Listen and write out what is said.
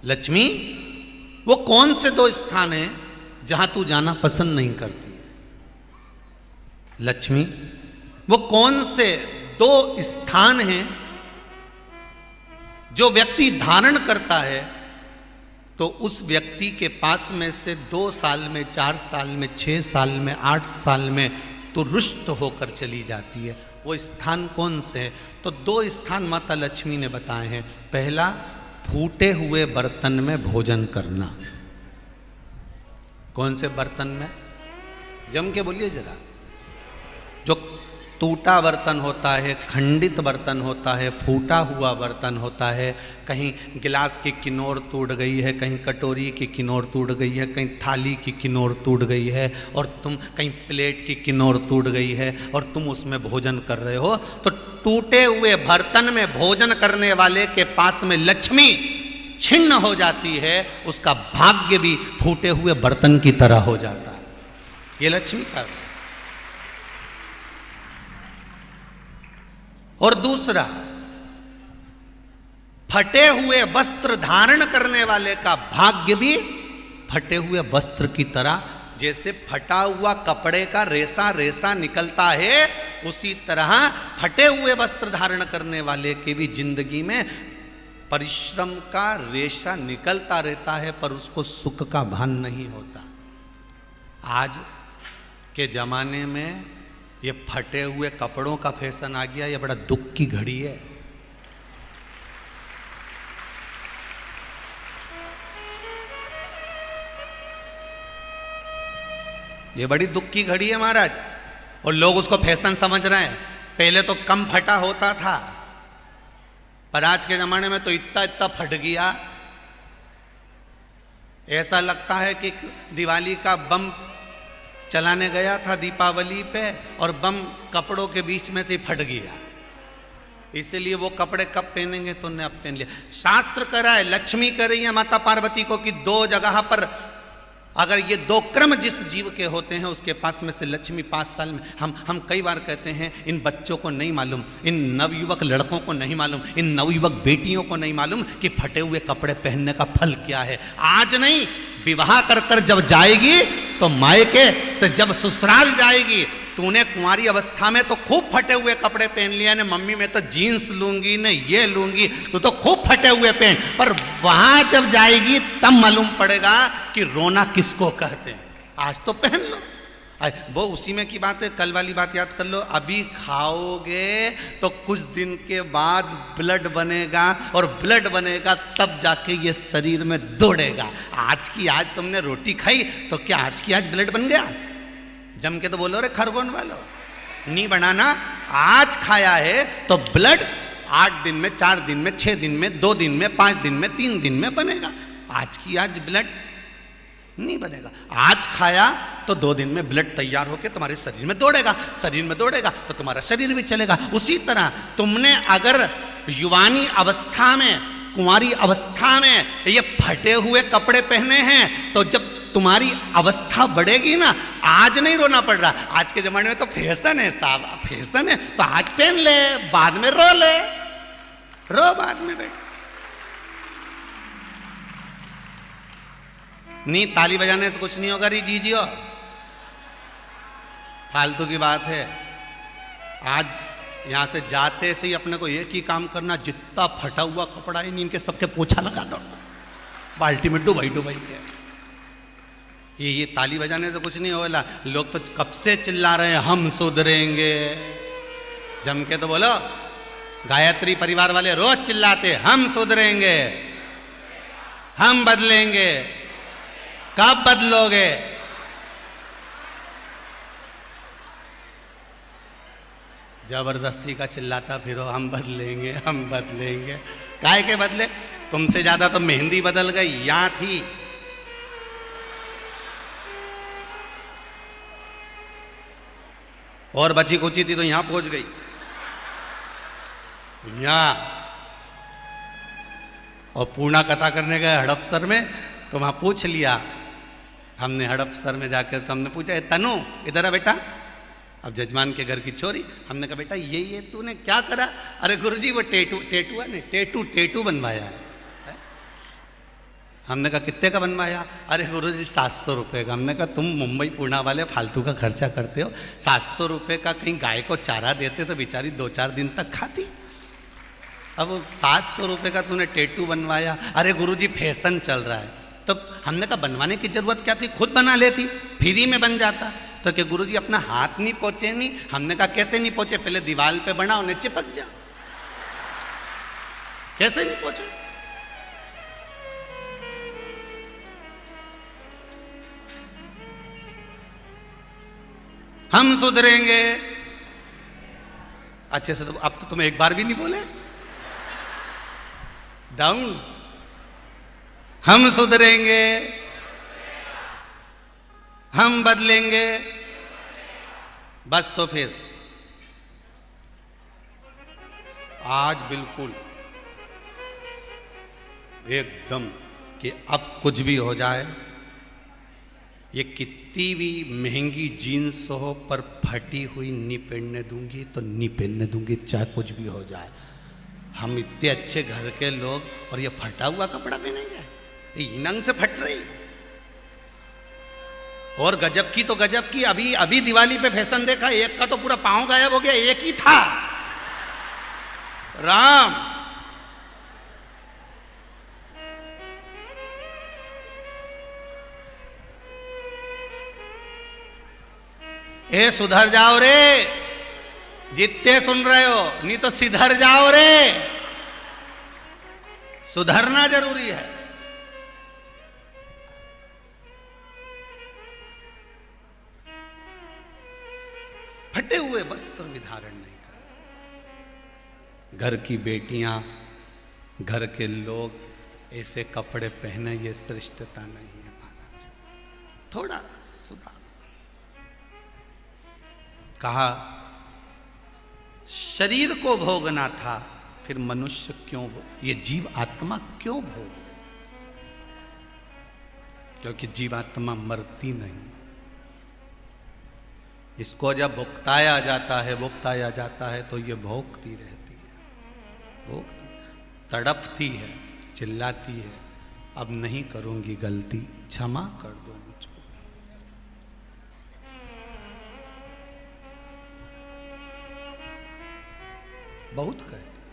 लक्ष्मी, वो कौन से दो स्थान हैं जहां तू जाना पसंद नहीं करती है? लक्ष्मी, वो कौन से दो स्थान हैं जो व्यक्ति धारण करता है तो उस व्यक्ति के पास में से 2 साल में, 4 साल में, 6 साल में, 8 साल में तो रुष्ट होकर चली जाती है? वो स्थान कौन से है? तो 2 स्थान माता लक्ष्मी ने बताए हैं। पहला, फूटे हुए बर्तन में भोजन करना। कौन से बर्तन में? जम के बोलिए जरा। जो टूटा बर्तन होता है, खंडित बर्तन होता है, फूटा हुआ बर्तन होता है, कहीं गिलास की किनोर टूट गई है, कहीं कटोरी की किनोर टूट गई है, कहीं थाली की किनोर टूट गई है, और तुम कहीं प्लेट की किनोर टूट गई है और तुम उसमें भोजन कर रहे हो, तो टूटे हुए बर्तन में भोजन करने वाले के पास में लक्ष्मी छिन्न हो जाती है, उसका भाग्य भी फूटे हुए बर्तन की तरह हो जाता है। ये लक्ष्मी का। और दूसरा, फटे हुए वस्त्र धारण करने वाले का भाग्य भी फटे हुए वस्त्र की तरह, जैसे फटा हुआ कपड़े का रेसा रेसा निकलता है, उसी तरह फटे हुए वस्त्र धारण करने वाले की भी जिंदगी में परिश्रम का रेशा निकलता रहता है, पर उसको सुख का भान नहीं होता। आज के जमाने में ये फटे हुए कपड़ों का फैशन आ गया, ये बड़ा दुख की घड़ी है। ये बड़ी दुख की घड़ी है महाराज, और लोग उसको फैशन समझ रहे हैं। पहले तो कम फटा होता था, पर आज के जमाने में तो इतना इतना फट गया, ऐसा लगता है कि दिवाली का बम चलाने गया था दीपावली पे और बम कपड़ों के बीच में से ही फट गया। इसलिए वो कपड़े कब पहनेंगे तो उन्हें अब पहन लिया। शास्त्र कह रहा है, लक्ष्मी कह रही है माता पार्वती को कि 2 जगह पर अगर ये 2 क्रम जिस जीव के होते हैं उसके पास में से लक्ष्मी 5 साल में, हम कई बार कहते हैं इन बच्चों को नहीं मालूम, इन नवयुवक लड़कों को नहीं मालूम, इन नवयुवक बेटियों को नहीं मालूम कि फटे हुए कपड़े पहनने का फल क्या है। आज नहीं, विवाह कर कर जब जाएगी तो मायके से जब ससुराल जाएगी, तूने कुंवारी अवस्था में तो खूब फटे हुए कपड़े पहन लिया ने, मम्मी मैं तो जीन्स लूंगी न ये लूंगी, तो खूब फटे हुए पहन, पर वहां जब जाएगी तब मालूम पड़ेगा कि रोना किसको कहते हैं। आज तो पहन लो, वो उसी में की बात है। कल वाली बात याद कर लो, अभी खाओगे तो कुछ दिन के बाद ब्लड बनेगा, और ब्लड बनेगा तब जाके ये शरीर में दौड़ेगा। आज की आज तुमने रोटी खाई तो क्या आज की आज ब्लड बन गया? जम के तो बोलो रे खरगोन वालों, नहीं बनाना। आज खाया है तो ब्लड 8 दिन में, 4 दिन में, 6 दिन में, 2 दिन में, 5 दिन में, 3 दिन में बनेगा। आज की आज ब्लड नहीं बनेगा। आज खाया तो 2 दिन में ब्लड तैयार होकर तुम्हारे शरीर में दौड़ेगा, शरीर में दौड़ेगा तो तुम्हारा शरीर भी चलेगा। उसी तरह तुमने अगर युवानी अवस्था में, कुंवारी अवस्था में ये फटे हुए कपड़े पहने हैं, तो जब तुम्हारी अवस्था बढ़ेगी ना, आज नहीं रोना पड़ रहा। आज के जमाने में तो फैशन है साहब, फैशन है तो आज पहन ले, बाद में रो ले, रो बाद में बैठ। नहीं, ताली बजाने से कुछ नहीं होगा री जीजियो, फालतू की बात है। आज यहां से जाते से ही अपने को एक ही काम करना, जितना फटा हुआ कपड़ा है इनके सबके पोछा लगा दो, बाल्टी में डुबाई डुबाई के। ये ताली बजाने से कुछ नहीं होगा। लोग तो कब से चिल्ला रहे हैं हम सुधरेंगे, जम के तो बोलो। गायत्री परिवार वाले रोज चिल्लाते हम सुधरेंगे, हम बदलेंगे। कब बदलोगे? जबरदस्ती का चिल्लाता फिरो हम बदलेंगे, हम बदलेंगे। काहे के बदले? तुमसे ज्यादा तो मेहंदी बदल गई, यहां थी। और बची कुची थी तो यहां पहुंच गई। यहां और पूर्णा कथा करने गए हड़पसर में, तो वहां पूछ लिया हमने हड़पसर में जाकर, तो हमने पूछा तनु इधर आ बेटा। अब जजमान के घर की छोरी, हमने कहा बेटा ये तूने क्या करा? अरे गुरुजी वो टेटू है ना, टेटू बनवाया है। हमने कहा कितने का बनवाया? अरे गुरुजी 700 रुपये का। हमने कहा तुम मुंबई पुणे वाले फालतू का खर्चा करते हो, 700 रुपये का कहीं गाय को चारा देते तो बेचारी 2-4 दिन तक खाती। अब 700 रुपये का तूने टैटू बनवाया। अरे गुरुजी फैशन चल रहा है। तब हमने कहा बनवाने की जरूरत क्या थी, खुद बना लेती, फ्री में बन जाता। तो क्या गुरुजी अपना हाथ नहीं पहुंचे? नहीं। हमने कहा कैसे नहीं पहुंचे? पहले दीवार पे बनाओ, उन्हें चिपक जा। कैसे नहीं पहुंचे? हम सुधरेंगे। अच्छे से तो अब तो तुम एक बार भी नहीं बोले। डाउन। हम सुधरेंगे, हम बदलेंगे। बस तो फिर आज बिल्कुल एकदम कि अब कुछ भी हो जाए, ये कितनी भी महंगी जीन्स हो पर फटी हुई नहीं पहनने दूंगी तो नहीं पहनने दूंगी, चाहे कुछ भी हो जाए। हम इतने अच्छे घर के लोग और ये फटा हुआ कपड़ा पहनेंगे? ये नंग से फट रही। और गजब की तो गजब की, अभी अभी दिवाली पे फैशन देखा, एक का तो पूरा पांव गायब हो गया, एक ही था। राम। ए सुधर जाओ रे, जितने सुन रहे हो, नहीं तो सिधर जाओ रे। सुधरना जरूरी है। फटे हुए वस्त्र विधारण नहीं करना। घर की बेटियां, घर के लोग ऐसे कपड़े पहने, ये श्रेष्ठता नहीं है महाराज। थोड़ा सुधार। कहा शरीर को भोगना था, फिर मनुष्य क्यों ये जीव आत्मा क्यों भोग रहे? क्योंकि जीवात्मा मरती नहीं। इसको जब भुगताया जाता है तो ये भोगती रहती है, तड़पती है, चिल्लाती है, अब नहीं करूंगी गलती, क्षमा कर दो मुझको। बहुत कहती।